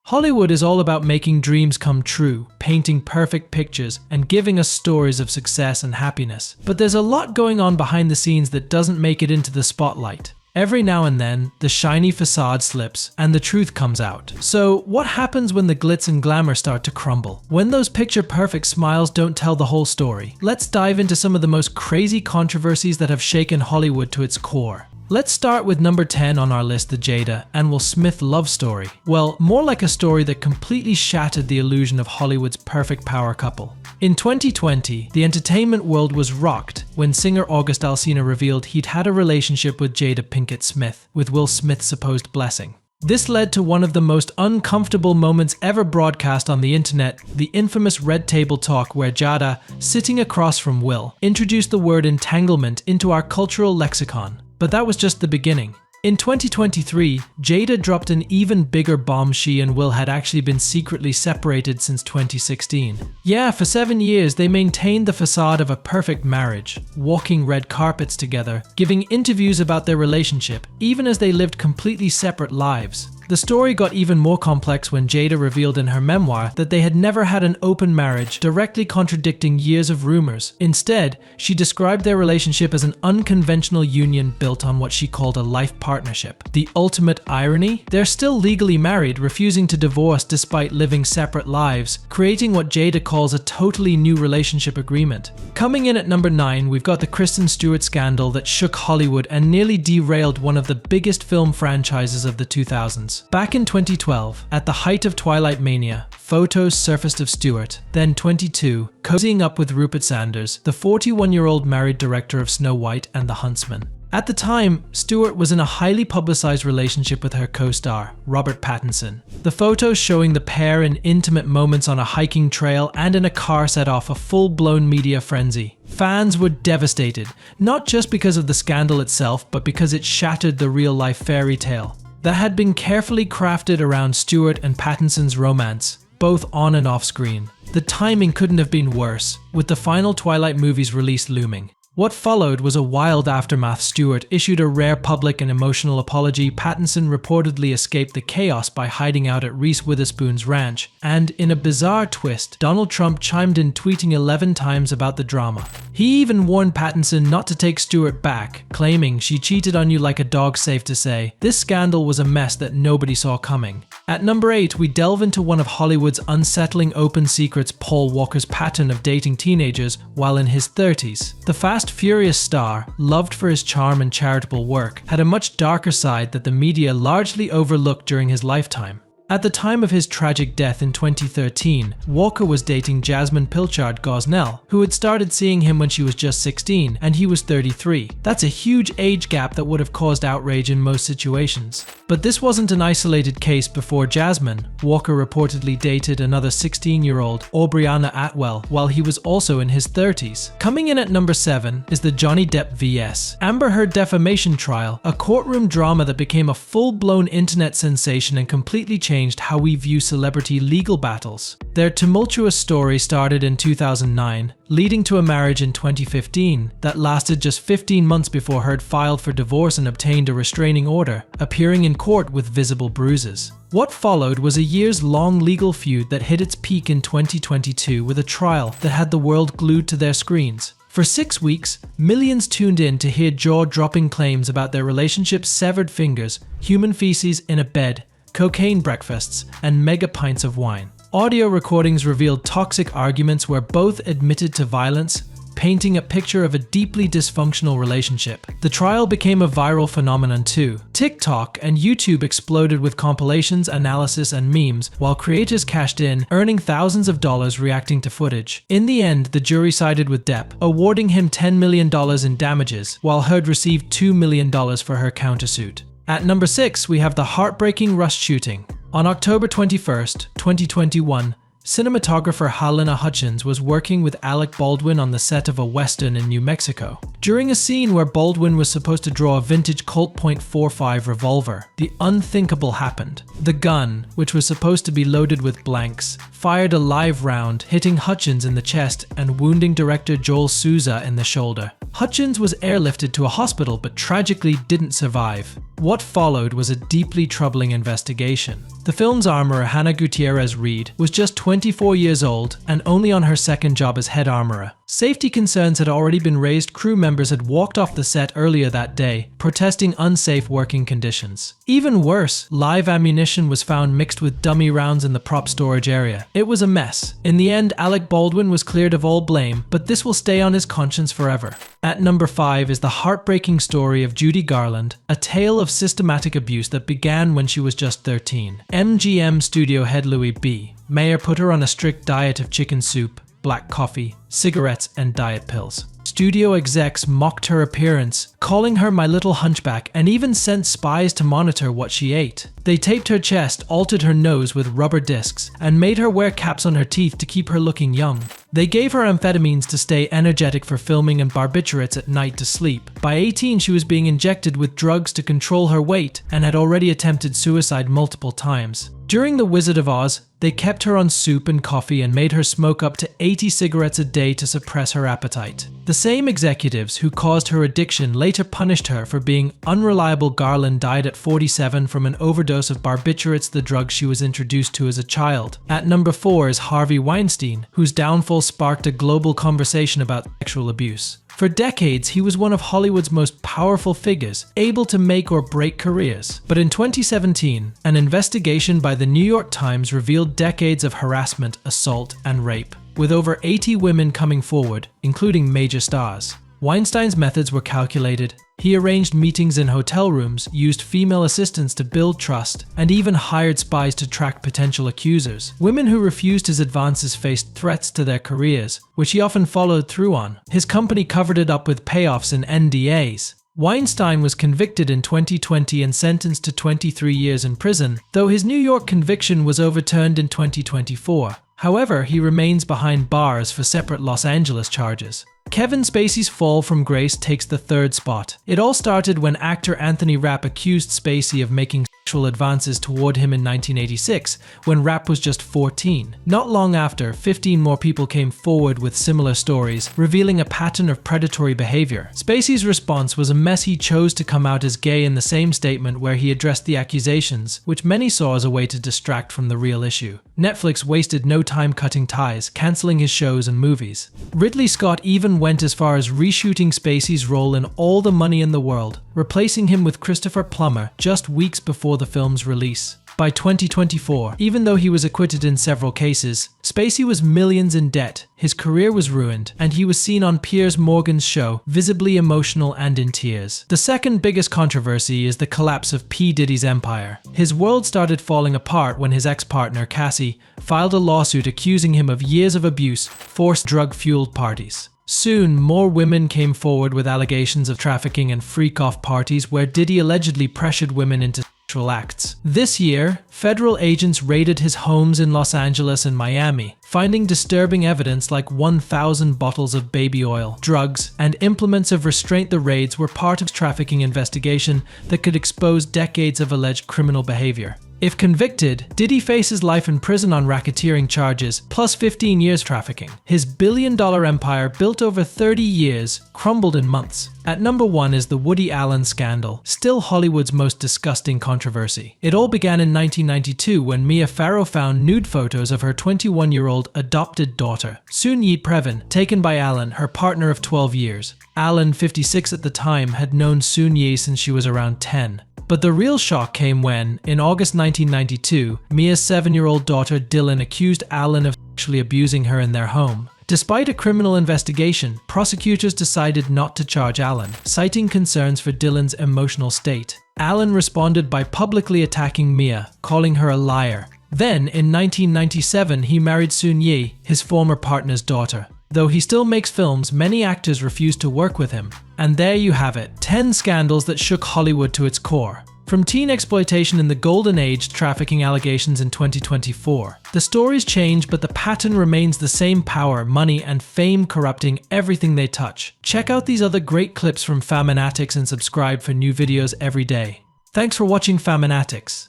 Hollywood is all about making dreams come true, painting perfect pictures, and giving us stories of success and happiness. But there's a lot going on behind the scenes that doesn't make it into the spotlight. Every now and then, the shiny facade slips and the truth comes out. So, what happens when the glitz and glamour start to crumble? When those picture-perfect smiles don't tell the whole story? Let's dive into some of the most crazy controversies that have shaken Hollywood to its core. Let's start with number 10 on our list, the Jada and Will Smith love story. Well, more like a story that completely shattered the illusion of Hollywood's perfect power couple. In 2020, the entertainment world was rocked when singer August Alsina revealed he'd had a relationship with Jada Pinkett Smith, with Will Smith's supposed blessing. This led to one of the most uncomfortable moments ever broadcast on the internet, the infamous Red Table Talk where Jada, sitting across from Will, introduced the word entanglement into our cultural lexicon. But that was just the beginning. In 2023, Jada dropped an even bigger bomb. She and Will had actually been secretly separated since 2016. Yeah, for 7 years they maintained the facade of a perfect marriage, walking red carpets together, giving interviews about their relationship, even as they lived completely separate lives. The story got even more complex when Jada revealed in her memoir that they had never had an open marriage, directly contradicting years of rumors. Instead, she described their relationship as an unconventional union built on what she called a life partnership. The ultimate irony? They're still legally married, refusing to divorce despite living separate lives, creating what Jada calls a totally new relationship agreement. Coming in at number 9, we've got the Kristen Stewart scandal that shook Hollywood and nearly derailed one of the biggest film franchises of the 2000s. Back in 2012, at the height of Twilight mania, photos surfaced of Stewart, then 22, cozying up with Rupert Sanders, the 41-year-old married director of Snow White and the Huntsman. At the time, Stewart was in a highly publicized relationship with her co-star, Robert Pattinson. The photos showing the pair in intimate moments on a hiking trail and in a car set off a full-blown media frenzy. Fans were devastated, not just because of the scandal itself, but because it shattered the real-life fairy tale that had been carefully crafted around Stewart and Pattinson's romance, both on and off screen. The timing couldn't have been worse, with the final Twilight movie's release looming. What followed was a wild aftermath. Stewart issued a rare public and emotional apology. Pattinson reportedly escaped the chaos by hiding out at Reese Witherspoon's ranch. And in a bizarre twist, Donald Trump chimed in, tweeting 11 times about the drama. He even warned Pattinson not to take Stewart back, claiming, "She cheated on you like a dog, safe to say." This scandal was a mess that nobody saw coming. At number 8, we delve into one of Hollywood's unsettling open secrets, Paul Walker's pattern of dating teenagers while in his 30s. The Fast Furious star, loved for his charm and charitable work, had a much darker side that the media largely overlooked during his lifetime. At the time of his tragic death in 2013, Walker was dating Jasmine Pilchard Gosnell, who had started seeing him when she was just 16 and he was 33. That's a huge age gap that would have caused outrage in most situations. But this wasn't an isolated case. Before Jasmine, Walker reportedly dated another 16-year-old, Aubriana Atwell, while he was also in his 30s. Coming in at number 7 is the Johnny Depp vs. Amber Heard defamation trial, a courtroom drama that became a full-blown internet sensation and completely changed how we view celebrity legal battles. Their tumultuous story started in 2009, leading to a marriage in 2015 that lasted just 15 months before Heard filed for divorce and obtained a restraining order, appearing in court with visible bruises. What followed was a years-long legal feud that hit its peak in 2022 with a trial that had the world glued to their screens. For 6 weeks, millions tuned in to hear jaw-dropping claims about their relationship's severed fingers, human feces in a bed, cocaine breakfasts, and mega pints of wine. Audio recordings revealed toxic arguments where both admitted to violence, painting a picture of a deeply dysfunctional relationship. The trial became a viral phenomenon too. TikTok and YouTube exploded with compilations, analysis, and memes, while creators cashed in, earning thousands of dollars reacting to footage. In the end, the jury sided with Depp, awarding him $10 million in damages, while Heard received $2 million for her countersuit. At number 6, we have the heartbreaking Rust shooting. On October 21st, 2021, Cinematographer Halyna Hutchins was working with Alec Baldwin on the set of a western in New Mexico. During a scene where Baldwin was supposed to draw a vintage Colt .45 revolver, the unthinkable happened. The gun, which was supposed to be loaded with blanks, fired a live round, hitting Hutchins in the chest and wounding director Joel Souza in the shoulder. Hutchins was airlifted to a hospital but tragically didn't survive. What followed was a deeply troubling investigation. The film's armorer, Hannah Gutierrez Reed, was just 24 years old and only on her second job as head armorer. Safety concerns had already been raised. Crew members had walked off the set earlier that day, protesting unsafe working conditions. Even worse, live ammunition was found mixed with dummy rounds in the prop storage area. It was a mess. In the end, Alec Baldwin was cleared of all blame, but this will stay on his conscience forever. At number 5 is the heartbreaking story of Judy Garland, a tale of systematic abuse that began when she was just 13. MGM studio head Louis B. Mayer put her on a strict diet of chicken soup, black coffee, cigarettes, and diet pills. Studio execs mocked her appearance, calling her my little hunchback, and even sent spies to monitor what she ate. They taped her chest, altered her nose with rubber discs, and made her wear caps on her teeth to keep her looking young. They gave her amphetamines to stay energetic for filming and barbiturates at night to sleep. By 18, she was being injected with drugs to control her weight and had already attempted suicide multiple times. During The Wizard of Oz, they kept her on soup and coffee and made her smoke up to 80 cigarettes a day to suppress her appetite. The same executives who caused her addiction later punished her for being unreliable. Garland died at 47 from an overdose of barbiturates, the drug she was introduced to as a child. At number 4 is Harvey Weinstein, whose downfall sparked a global conversation about sexual abuse. For decades, he was one of Hollywood's most powerful figures, able to make or break careers. But in 2017, an investigation by the New York Times revealed decades of harassment, assault, and rape, with over 80 women coming forward, including major stars. Weinstein's methods were calculated. He arranged meetings in hotel rooms, used female assistants to build trust, and even hired spies to track potential accusers. Women who refused his advances faced threats to their careers, which he often followed through on. His company covered it up with payoffs and NDAs. Weinstein was convicted in 2020 and sentenced to 23 years in prison, though his New York conviction was overturned in 2024. However, he remains behind bars for separate Los Angeles charges. Kevin Spacey's fall from grace takes the third spot. It all started when actor Anthony Rapp accused Spacey of making sexual advances toward him in 1986, when Rapp was just 14. Not long after, 15 more people came forward with similar stories, revealing a pattern of predatory behavior. Spacey's response was a mess. He chose to come out as gay in the same statement where he addressed the accusations, which many saw as a way to distract from the real issue. Netflix wasted no time cutting ties, cancelling his shows and movies. Ridley Scott even went as far as reshooting Spacey's role in All the Money in the World, replacing him with Christopher Plummer just weeks before the film's release. By 2024, even though he was acquitted in several cases, Spacey was millions in debt, his career was ruined, and he was seen on Piers Morgan's show, visibly emotional and in tears. The second biggest controversy is the collapse of P. Diddy's empire. His world started falling apart when his ex-partner, Cassie, filed a lawsuit accusing him of years of abuse, forced drug-fueled parties. Soon, more women came forward with allegations of trafficking and freak-off parties where Diddy allegedly pressured women into sexual acts. This year, federal agents raided his homes in Los Angeles and Miami, finding disturbing evidence like 1,000 bottles of baby oil, drugs, and implements of restraint. The raids were part of a trafficking investigation that could expose decades of alleged criminal behavior. If convicted, Diddy faces life in prison on racketeering charges, plus 15 years trafficking. His billion-dollar empire, built over 30 years, crumbled in months. At number 1 is the Woody Allen scandal, still Hollywood's most disgusting controversy. It all began in 1992 when Mia Farrow found nude photos of her 21-year-old adopted daughter, Soon-Yi Previn, taken by Allen, her partner of 12 years. Allen, 56 at the time, had known Soon-Yi since she was around 10. But the real shock came when, in August 1992, Mia's 7-year-old daughter Dylan accused Allen of sexually abusing her in their home. Despite a criminal investigation, prosecutors decided not to charge Allen, citing concerns for Dylan's emotional state. Allen responded by publicly attacking Mia, calling her a liar. Then, in 1997, he married Soon-Yi, his former partner's daughter. Though he still makes films, many actors refuse to work with him. And there you have it, 10 scandals that shook Hollywood to its core. From teen exploitation in the golden age to trafficking allegations in 2024, the stories change, but the pattern remains the same: power, money, and fame corrupting everything they touch. Check out these other great clips from Faminatics and subscribe for new videos every day. Thanks for watching Faminatics.